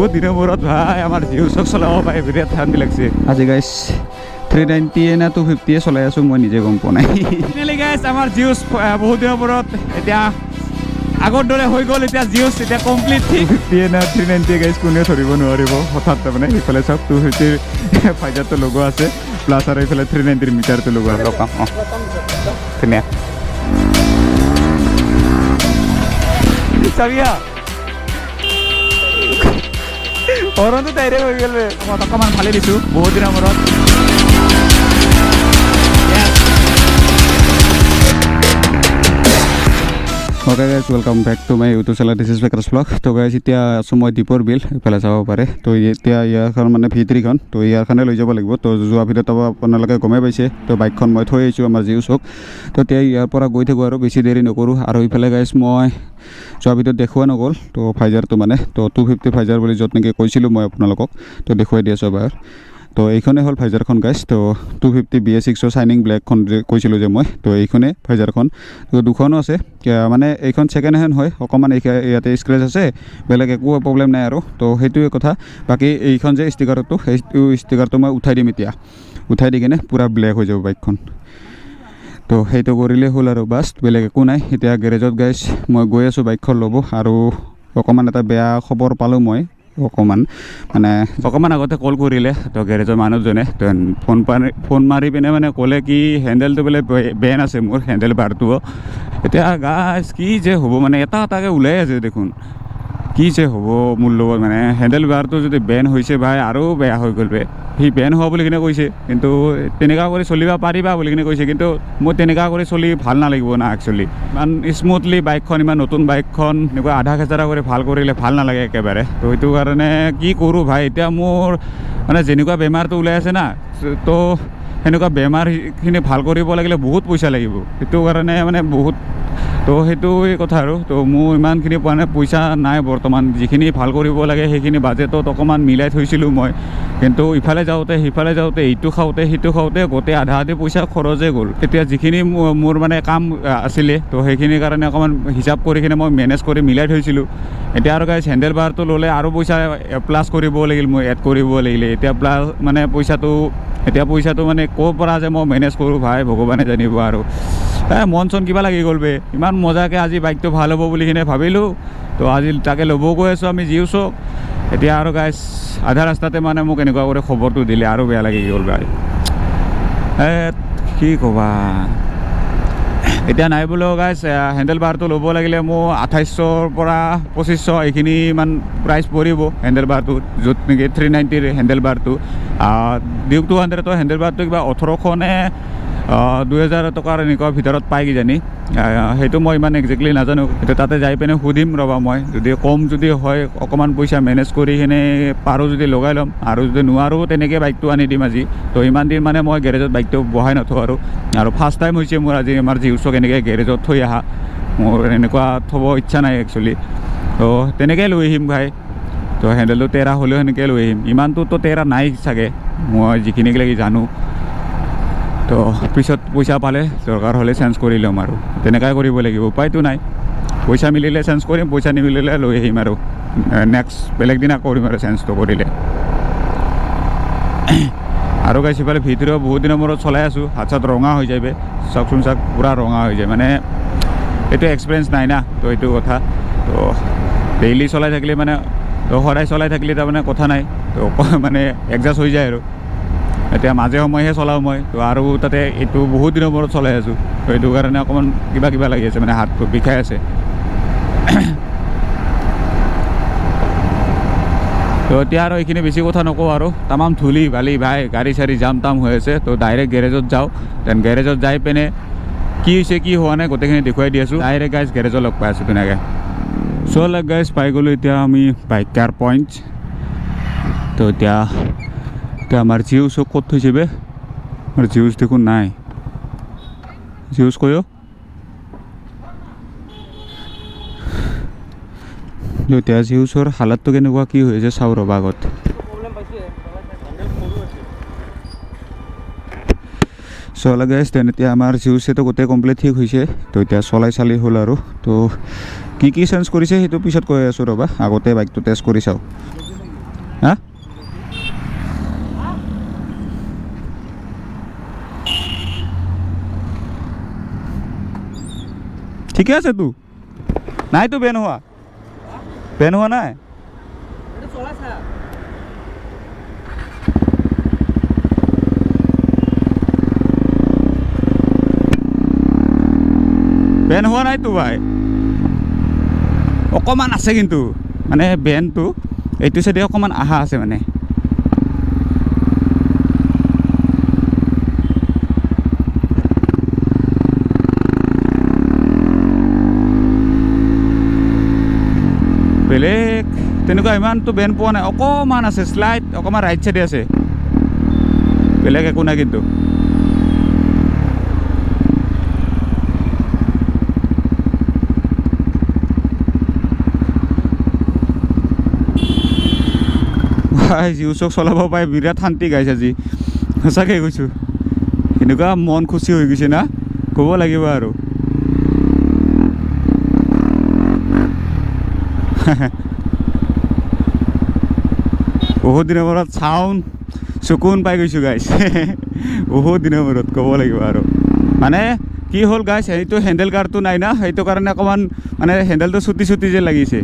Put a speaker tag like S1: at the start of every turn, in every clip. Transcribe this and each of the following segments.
S1: বহুত দিনৰ মূৰত ভাই আমাৰ জিউচক চলাব পাই বিৰাট শান্তি লাগছে আজি গাইছ 390 না 250 চলাই আছোঁ মই নিজে গম পোৱা নাই ফাইনেলি গাইছ আমাৰ জিউচ বহুত দিনৰ মূৰত এতিয়া আগৰ দৰে হৈ গ'ল এতিয়া জিউচ এতিয়া কমপ্লিট 250 না 390 গাইছ কোনেও ধৰিব নোৱাৰিব হঠাৎ তাৰমানে সেইফালে চাওক 250 ফাইজাৰটো লগোৱা আছে প্লাছ আৰু এইফালে 390 মিটাৰটো লগোৱা আছে লগাম অঁ ধুনীয়া চাবিয়া হৰণটো ডাইৰেক্ট হৈ গ'ল মই অকণমান ফালি দিছোঁ বহুত দিনৰ মূৰত Okay guys, welcome back to my YouTube channel. This is Vikas Vlog. তো guys এতিয়া আছোঁ মই দীপৰ বিল এইফালে যাব পাৰে তো এতিয়া ইয়াৰখন মানে ভিতৰিখন তো ইয়াৰখনে লৈ যাব লাগিব তো যোৱা ভিডিঅ'ত আপোনালোকে গমেই পাইছে তো বাইকখন মই থৈ আহিছোঁ আমাৰ জিউচক তো এতিয়া ইয়াৰ পৰা গৈ থাকোঁ আৰু বেছি দেৰি নকৰোঁ আৰু এইফালে গাইছ মই যোৱা ভিডিঅ'ত দেখুওৱা নগ'ল তো ফাইজাৰটো মানে তো 250 ফাইজাৰ বুলি য'ত নেকি কৈছিলোঁ মই আপোনালোকক তো দেখুৱাই দি আছোঁ এবাৰ তো এইখনে হ'ল ফাইজাৰখন গাইছ তো 250 BS6 চাইনিং ব্লেকখন যে কৈছিলোঁ যে মই তো এইখনে ফাইজাৰখন তো দুখনো আছে মানে এইখন ছেকেণ্ড হেণ্ড হয় অকণমান ইয়াতে স্ক্ৰেচ আছে বেলেগ একো প্ৰব্লেম নাই আৰু তো সেইটোৱে কথা বাকী এইখন যে ষ্টিকাৰটো সেইটো ষ্টিকাৰটো মই উঠাই দিম এতিয়া উঠাই দি কিনে পূৰা ব্লেক হৈ যাব বাইকখন তো সেইটো কৰিলে হ'ল আৰু বাছ বেলেগ একো নাই এতিয়া গেৰেজত গাইছ মই গৈ আছোঁ বাইকখন ল'ব আৰু অকণমান এটা বেয়া খবৰ পালোঁ মই অকণমান আগতে কল কৰিলে তো গেৰেজৰ মানুহজনে তো ফোন মাৰি পিনে মানে ক'লে কি হেণ্ডেলটো বোলে বেন আছে মোৰ হেণ্ডেল বাৰটো এতিয়া গাইছ কি যে হ'ব মানে এটা এটাকৈ ওলাই আছে দেখোন কি যে হ'ব মোৰ লগত মানে হেণ্ডেল বাৰটো যদি বেন হৈছে ভাই আৰু বেয়া হৈ গ'ল সি বেন হোৱা বুলি কিনে কৈছে কিন্তু তেনেকুৱা কৰি চলিব পাৰিবা বুলি কিনে কৈছে কিন্তু মই তেনেকুৱা কৰি চলি ভাল নালাগিব না একচুৱেলি ইমান স্মুথলি বাইকখন ইমান নতুন বাইকখন এনেকুৱা আধা খেচাৰা কৰি ভাল কৰিলে ভাল নালাগে একেবাৰে তো সেইটো কাৰণে কি কৰোঁ ভাই এতিয়া মোৰ মানে যেনেকুৱা বেমাৰটো ওলাই আছে না তো সেনেকুৱা বেমাৰখিনি ভাল কৰিব লাগিলে বহুত পইচা লাগিব সেইটো কাৰণে মানে বহুত তো সেইটোৱে কথা আৰু তো মোৰ ইমানখিনি মানে পইচা নাই বৰ্তমান যিখিনি ভাল কৰিব লাগে সেইখিনি বাজেটত অকণমান মিলাই থৈছিলোঁ মই কিন্তু ইফালে যাওঁতে সিফালে যাওঁতে এইটো খাওঁতে সিটো খাওঁতে গোটেই আধা পইচা খৰচেই গ'ল এতিয়া যিখিনি মোৰ মানে কাম আছিলে তো সেইখিনিৰ কাৰণে অকণমান হিচাপ কৰি কিনে মই মেনেজ কৰি মিলাই থৈছিলোঁ এতিয়া আৰু গাইছ হেণ্ডেল বাৰটো ল'লে আৰু পইচা প্লাছ কৰিব লাগিল মই এড কৰিব লাগিলে এতিয়া প্লাছ মানে পইচাটো মানে ক'ৰ পৰা যে মই মেনেজ কৰোঁ ভাই ভগৱানে জানিব আৰু মন চন কিবা লাগি গ'ল ইমান মজাকৈ আজি বাইকটো ভাল হ'ব বুলি কিনে ভাবিলোঁ তো আজি তাকে ল'ব গৈ আছোঁ আমি জিউচক এতিয়া আৰু গাইছ আধা ৰাস্তাতে মানে মোক এনেকুৱা কৰি খবৰটো দিলে আৰু বেয়া লাগি গ'ল ভাই কি ক'বা এতিয়া নাই বোলো গাইছ হেণ্ডেল বাৰটো ল'ব লাগিলে মোৰ 2800 পৰা 2500 এইখিনি ইমান প্ৰাইচ পৰিব হেণ্ডেল বাৰটো য'ত নেকি 390 হেণ্ডেল বাৰটো ডিউক 200 হেণ্ডেল বাৰটো কিবা 1800 নে 2000 টকাৰ এনেকুৱা ভিতৰত পাই কিজানি সেইটো মই ইমান একজেক্টলি নাজানো এতিয়া তাতে যাই পিনে সুধিম ৰ'বা মই যদি কম যদি হয় অকণমান পইচা মেনেজ কৰি কিনে পাৰোঁ যদি লগাই ল'ম আৰু যদি নোৱাৰোঁ তেনেকৈ বাইকটো আনি দিম আজি তো ইমান দিন মানে মই গেৰেজত বাইকটো বহাই নথওঁ আৰু ফাৰ্ষ্ট টাইম হৈছে মোৰ আজি আমাৰ জিউচক এনেকৈ গেৰেজত থৈ অহা মোৰ এনেকুৱা থ'ব ইচ্ছা নাই একচুৱেলি তো তেনেকৈ লৈ আহিম ভাই তো হেণ্ডেলটো তেৰা হ'লেও সেনেকৈ লৈ আহিম ইমানটোতো তেৰা নাই চাগে মই যিখিনিলৈকে জানো তো পিছত পইচা পালে দৰকাৰ হ'লে চেঞ্জ কৰি ল'ম আৰু তেনেকুৱাই কৰিব লাগিব উপায়তো নাই পইচা মিলিলে চেঞ্জ কৰিম পইচা নিমিলিলে লৈ আহিম আৰু নেক্সট বেলেগ দিনা কৰিম আৰু চেঞ্জটো কৰিলে আৰু গাইছ ইফালে ভিতৰত বহুত দিনৰ মূৰত চলাই আছোঁ হাত চাত ৰঙা হৈ যায় চাওকচোন চাওক পূৰা ৰঙা হৈ যায় মানে এইটো এক্সপিৰিয়েঞ্চ নাই না তো এইটো কথা তো ডেইলি চলাই থাকিলে মানে তো সদায় চলাই থাকিলে তাৰমানে কথা নাই তো মানে এডজাষ্ট হৈ যায় আৰু এতিয়া মাজে সময়েহে চলাওঁ মই তো আৰু তাতে এইটো বহুত দিনৰ মূৰত চলাই আছোঁ তো সেইটো কাৰণে অকণমান কিবা লাগি আছে মানে হাতটো বিষাই আছে তো এতিয়া আৰু এইখিনি বেছি কথা নকওঁ আৰু তামাম ধূলি বালি ভাই গাড়ী চাড়ী জাম তাম হৈ আছে তো ডাইৰেক্ট গেৰেজত যাওঁ দেন গেৰেজত যাই পিনে কি হৈছে কি হোৱা নাই গোটেইখিনি দেখুৱাই দি আছোঁ ডাইৰেক্ট গাইজ গেৰেজত লগ পাই আছোঁ ধুনীয়াকৈ চ' গাইজ পাই গ'লোঁ এতিয়া আমি বাইক কেয়াৰ পইণ্ট তো এতিয়া আমাৰ জিউচক ক'ত থৈছে আমাৰ জিউচ দেখোন নাই জিউচ কৈ এতিয়া জিউচৰ হালাতটো কেনেকুৱা কি হৈছে চাওঁ ৰ'বা আগত চলা গাইছ দেন এতিয়া আমাৰ জিউচেতো গোটেই কমপ্লিট ঠিক হৈছে তো এতিয়া চলাই চালি হ'ল আৰু তো কি চেঞ্জ কৰিছে সেইটো পিছত কৈ আছোঁ ৰ'বা আগতে বাইকটো টেষ্ট কৰি চাওঁ হা ঠিকে আছে তো নাই তো বেন হোৱা নাই বেন হোৱা নাইতো ভাই অকণমান আছে কিন্তু মানে বেনটো এইটো চাইডে অকণমান আহা আছে মানে বেলেগ তেনেকুৱা ইমানটো বেন পোৱা নাই অকণমান আছে শ্লাইড অকণমান ৰাইট চাইডে আছে বেলেগ একো নাই কিন্তু জিউচক চলাব পাই বিৰাট শান্তি গাইছ আজি সঁচাকৈ কৈছোঁ এনেকুৱা মন খুচি হৈ গৈছে না ক'ব লাগিব আৰু বহুত দিনৰ মূৰত চাউণ্ড চকুন পাই গৈছোঁ গাইছ বহুত দিনৰ মূৰত ক'ব লাগিব আৰু মানে কি হ'ল গাইছ সেইটো হেণ্ডেল কাৰটো নাই না সেইটো কাৰণে অকণমান মানে হেণ্ডেলটো চুটি যে লাগিছে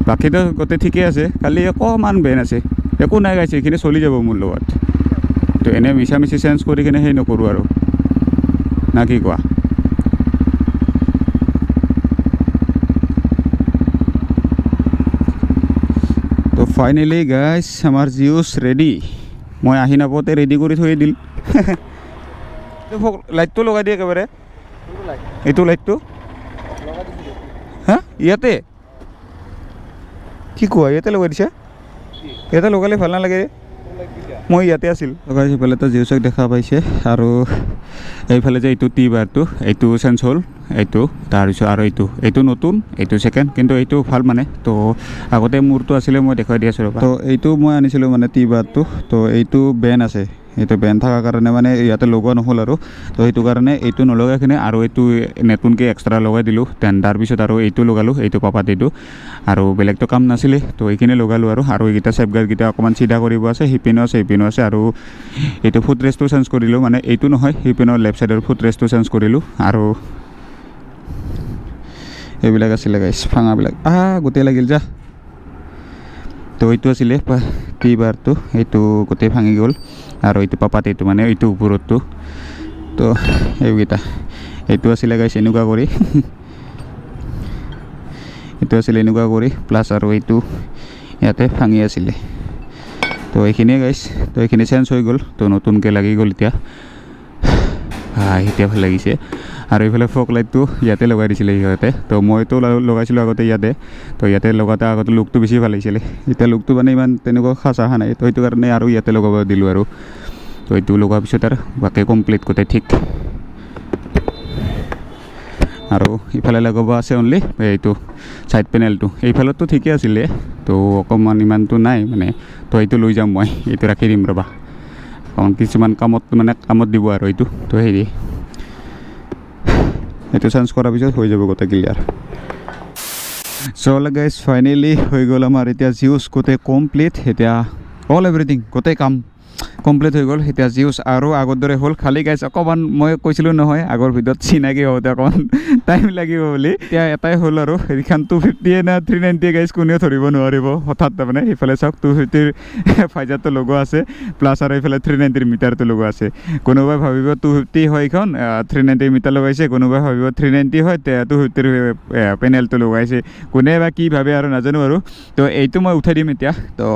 S1: বাকীটো গোটেই ঠিকেই আছে খালি অকণমান বেন আছে একো নাই গাইছে এইখিনি চলি যাব মোৰ লগত তো এনেই মিছামিছি চেঞ্জ কৰি কিনে সেই নকৰোঁ আৰু না কি কোৱা তো ফাইনেলি গাইছ আমাৰ জিউচ ৰেডি মই আহি নাপাওঁতে ৰেডি কৰি থৈ দিল লাইটটো লগাই দিয়ে একেবাৰে এইটো লাইটটো হা ইয়াতে কি কোৱা ইয়াতে লগাই দিছে ইয়াতে লগালে ভাল নালাগে মই ইয়াতে আছিল লগাই সিফালে তো জিউচক দেখা পাইছে আৰু এইফালে যে এইটো টি বাৰটো এইটো চেঞ্জ হ'ল এইটো তাৰপিছত আৰু এইটো নতুন এইটো ছেকেণ্ড কিন্তু এইটো ভাল মানে তো আগতে মোৰটো আছিলে মই দেখুৱাই দি আছোঁ ৰ'বা তো এইটো মই আনিছিলোঁ মানে টি বাৰটো তো এইটো বেন আছে এইটো বেন থকাৰ কাৰণে মানে ইয়াতে লগোৱা নহ'ল আৰু তো সেইটো কাৰণে এইটো নলগাইখিনি আৰু এইটো নতুনকৈ এক্সট্ৰা লগাই দিলোঁ দেন তাৰপিছত আৰু এইটো লগালোঁ এইটো পাপাত এইটো আৰু বেলেগটো কাম নাছিলে তো এইখিনি লগালোঁ আৰু এইকেইটা চেফগাৰ্ডকেইটা অকণমান চিধা কৰিব আছে সিপিনো আছে আৰু এইটো ফুট ৰেষ্টটো চেঞ্জ কৰিলোঁ মানে এইটো নহয় সিপিনৰ লেফ্ট ছাইডৰ ফুট ৰেষ্টটো চেঞ্জ কৰিলোঁ আৰু এইবিলাক আছিলে গাইছ ফাঙাবিলাক গোটেই লাগিল যা তো এইটো আছিলে টি বাৰটো এইটো গোটেই ভাঙি গ'ল আৰু এইটো পাপাত এইটো মানে এইটো ওপৰতটো তো এইকেইটা এইটো আছিলে গাইছ এনেকুৱা কৰি এইটো আছিলে এনেকুৱা কৰি প্লাছ আৰু এইটো ইয়াতে ভাঙি আছিলে তো এইখিনিয়ে গাইছ তো এইখিনি চেঞ্জ হৈ গ'ল তো নতুনকৈ লাগি গ'ল এতিয়া এতিয়া ভাল লাগিছে আৰু এইফালে ফগ লাইটটো ইয়াতে লগাই দিছিলে সিহঁতে তো মইতো লগাইছিলোঁ আগতে ইয়াতে তো ইয়াতে লগাওঁতে আগতে লুকটো বেছি ভাল লাগিছিলে এতিয়া লুকটো মানে ইমান তেনেকুৱা খাচ অহা নাই তো সেইটো কাৰণে আৰু ইয়াতে লগাব দিলোঁ আৰু তো এইটো লগোৱাৰ পিছত আৰু বাকী কমপ্লিট গোটেই ঠিক আৰু ইফালে লগাব আছে অনলি এইটো ছাইড পেনেলটো এইফালতো ঠিকে আছিলে তো অকণমান ইমানটো নাই মানে তো এইটো লৈ যাম মই এইটো ৰাখি দিম ৰ'বা কাৰণ কিছুমান কামত দিব আৰু এইটো তো হেৰি এইটো চেঞ্জ কৰাৰ পিছত হৈ যাব গোটেই ক্লিয়াৰ চ' গাইজ ফাইনেলি হৈ গ'ল আমাৰ এতিয়া জিউচ গোটেই কমপ্লিট এতিয়া অল এভৰিথিং গোটেই কাম কমপ্লিট হৈ গ'ল এতিয়া জিউচ আৰু আগৰ দৰে হ'ল খালি গাইজ অকণমান মই কৈছিলোঁ নহয় আগৰ ভিডিঅ'ত চিনাকি হওঁতে অকণমান টাইম লাগিব বুলি এতিয়া এটাই হ'ল আৰু সেইখন 250 না 390 গাইজ কোনেও ধৰিব নোৱাৰিব হঠাৎ তাৰমানে সেইফালে চাওক 250 ফাইজাৰটো লগোৱা আছে প্লাছ আৰু এইফালে 390 মিটাৰটো লগোৱা আছে কোনোবাই ভাবিব 250 হয় এইখন 390 মিটাৰ লগাইছে কোনোবাই ভাবিব 390 হয় 250 পেনেলটো লগাইছে কোনে বা কি ভাবে আৰু নাজানো আৰু তো এইটো মই উঠাই দিম এতিয়া তো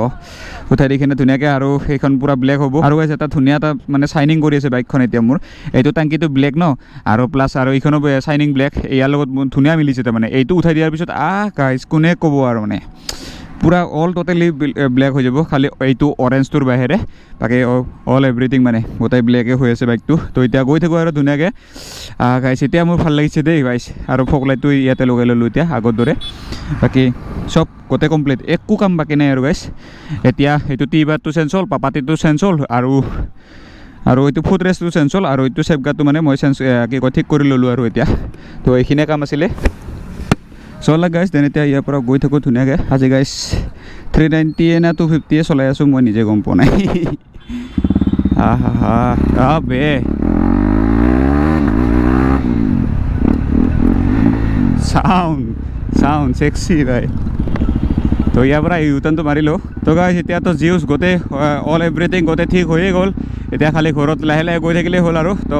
S1: উঠাই দি কিনে ধুনীয়াকৈ আৰু সেইখন পূৰা ব্লেক হ'ব আৰু গাইজ এটা ধুনীয়া এটা মানে চাইনিং কৰি আছে বাইকখন এতিয়া মোৰ এইটো টাংকিটো ব্লেক ন আৰু প্লাছ আৰু এইখনো চাইনিং ব্লেক ইয়াৰ লগত ধুনীয়া মিলিছে তাৰমানে এইটো উঠাই দিয়াৰ পিছত গাইজ কোনে ক'ব আৰু মানে পূৰা অল ট'টেলি ব্লেক হৈ যাব খালি এইটো অৰেঞ্জটোৰ বাহিৰে বাকী অল এভৰিথিং মানে গোটেই ব্লেকে হৈ আছে বাইকটো তো এতিয়া গৈ থাকোঁ আৰু ধুনীয়াকৈ গাইছ এতিয়া মোৰ ভাল লাগিছে দেই গাইছ আৰু ফগ লাইটটো ইয়াতে লগাই ল'লোঁ এতিয়া আগৰ দৰে বাকী চব গোটেই কমপ্লিট একো কাম বাকী নাই আৰু গাইছ এতিয়া এইটো টি বাৰটো চেঞ্জ হ'ল পাপাটিটো চেঞ্জ হ'ল আৰু এইটো ফুট ৰেষ্টটো চেঞ্জ হ'ল আৰু এইটো চেফগাৰ্ডটো মানে মই ঠিক কৰি ল'লোঁ আৰু এতিয়া তো এইখিনিয়ে কাম আছিলে চলাক গাইছ দেন এতিয়া ইয়াৰ পৰা গৈ থাকোঁ ধুনীয়াকৈ আজি গাইছ 390 নে 250 চলাই আছোঁ মই নিজে গম পোৱা নাই হা হা হা বে চাউণ্ড চেক্সি ভাই তো ইয়াৰ পৰা ইউটাৰ্ণটো মাৰিলোঁ তো গাইছ এতিয়াতো জিউচ গোটেই অল এভৰিথিং গোটেই ঠিক হৈয়ে গ'ল এতিয়া খালি ঘৰত লাহে লাহে গৈ থাকিলেই হ'ল আৰু তো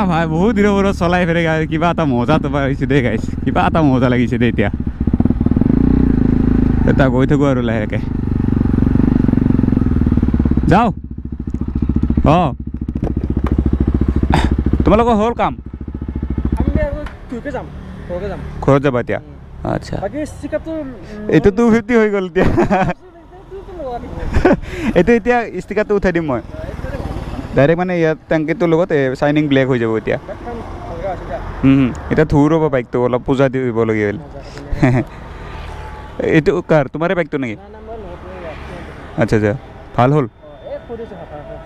S1: ভাই বহুত দিনৰ মূৰত চলাই ফেৰে গাইছ কিবা এটা মজা তোমাৰ হৈছে দেই গাইছ কিবা এটা মজা লাগিছে দেই এতিয়া গৈ থাকোঁ আৰু লাহেকৈ যাওঁ অঁ তোমালোকৰ হ'ল কাম ঘৰত যাবা এতিয়া আচ্ছা এইটো 250 হৈ গ'ল এতিয়া এইটো এতিয়া ষ্টিকাৰটো উঠাই দিম মই ডাইৰেক্ট মানে ইয়াত টেংকিটোৰ লগত চাইনিং ব্লেক হৈ যাব এতিয়া এতিয়া ধুৰ ৰ'ব বাইকটো অলপ পূজা দিবলগীয়া হ'ল এইটো কাৰ তোমাৰে বাইকটো নেকি আচ্ছা আচ্ছা ভাল হ'ল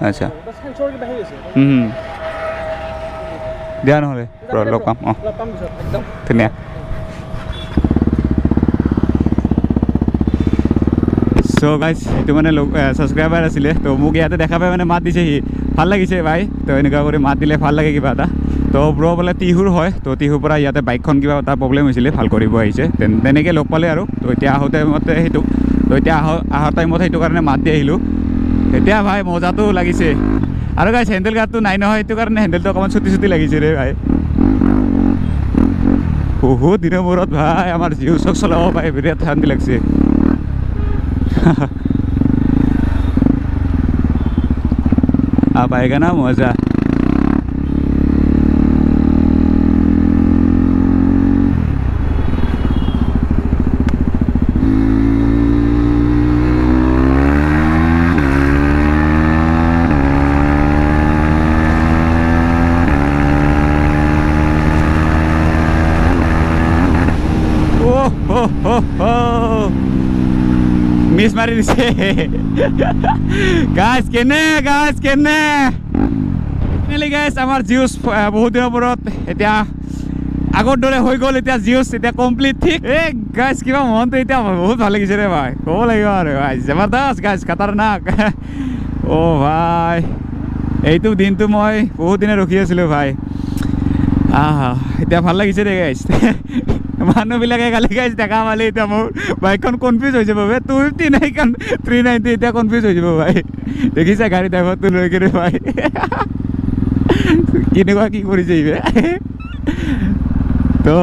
S1: আচ্ছা দিয়া নহ'লে লগ পাম অঁ ধুনীয়া চ' গাইছ এইটো মানে ছাবস্ক্ৰাইবাৰ আছিলে তো মোক ইয়াতে দেখা পাই মানে মাত দিছে সি ভাল লাগিছে ভাই তো এনেকুৱা কৰি মাত দিলে ভাল লাগে কিবা এটা তো ব্ৰ বোলে টিহুৰ হয় তো টিহুৰ পৰা ইয়াতে বাইকখন কিবা এটা প্ৰব্লেম হৈছিলে ভাল কৰিব আহিছে তেনেকৈ লগ পালে আৰু তো এতিয়া আহোঁতে মতে সেইটো তো এতিয়া অহাৰ টাইমত সেইটো কাৰণে মাত দি আহিলোঁ এতিয়া ভাই মজাটো লাগিছে আৰু গাইছ হেণ্ডেল গাৰ্ডটো নাই নহয় সেইটো কাৰণে হেণ্ডেলটো অকণমান চুটি লাগিছে ৰে ভাই বহুত দিনৰ মূৰত ভাই আমাৰ জিউচক চলাব পাই বিৰাট শান্তি লাগছে आप आएगा ना मजा মিছ মাৰি দিছে গাইছ কেনে গাইছ আমাৰ জিউচ বহুত দিনৰ মূৰত এতিয়া আগৰ দৰে হৈ গ'ল এতিয়া জিউচ এতিয়া কমপ্লিট ঠিক এই গাইছ কিবা মনটো এতিয়া বহুত ভাল লাগিছে ৰে ভাই ক'ব লাগিব আৰু ভাই জবৰদস্ত গাইছ খাতাৰনাক অ' ভাই এইটো দিনটো মই বহুত দিনে ৰখি আছিলোঁ ভাই এতিয়া ভাল লাগিছে দে গাইছ মানুহবিলাকে গালি গাইছ দেখা পালে এতিয়া মোৰ বাইকখন কনফিউজ হৈ যাব ভাই 250 নাই কাৰণ 390 এতিয়া কনফিউজ হৈ যাব ভাই দেখিছা গাড়ী ড্ৰাইভাৰটো লৈ কিনে ভাই কেনেকুৱা কি কৰিছে তো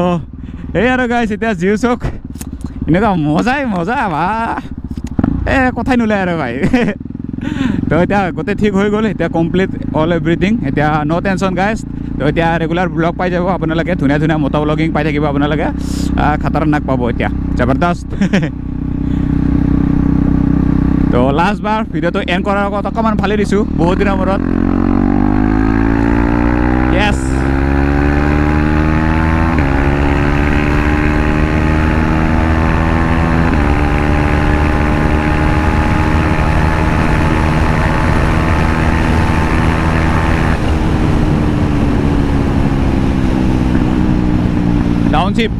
S1: এই আৰু গাইছ এতিয়া জিউচক এনেকুৱা মজা ভা কথাই নোলায় আৰু ভাই তো এতিয়া গোটেই ঠিক হৈ গ'ল এতিয়া কমপ্লিট অল এভৰিথিং এতিয়া ন' টেনশ্যন গাইছ তো এতিয়া ৰেগুলাৰ ব্লগ পাই যাব আপোনালোকে ধুনীয়া মটো ব্লগিং পাই থাকিব আপোনালোকে খাতাৰনাক পাব এতিয়া জবৰদস্ত তো লাষ্ট বাৰ ভিডিঅ'টো এণ্ড কৰাৰ আগত অকণমান ভালেই দিছোঁ বহুত দিনৰ মূৰত য়েছ টাউনশ্বিপ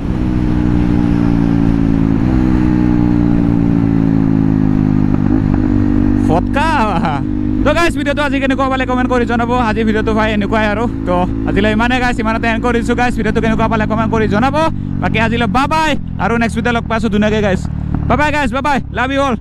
S1: ফটকা তো গাইছ ভিডিঅ'টো আজি কেনেকুৱা পালে কমেণ্ট কৰি জনাব আজি ভিডিঅ'টো ভাই এনেকুৱাই আৰু তো আজিলৈ ইমানে গাইছ ইমানতে এণ্ড কৰিছোঁ গাইছ ভিডিঅ'টো কেনেকুৱা পালে কমেণ্ট কৰি জনাব বাকী আজিলৈ বাই আৰু নেক্সট ভিডিঅ' লগ পাইছোঁ ধুনীয়াকৈ গাইছ বাই গাইছ বাই লাভ ইউ অল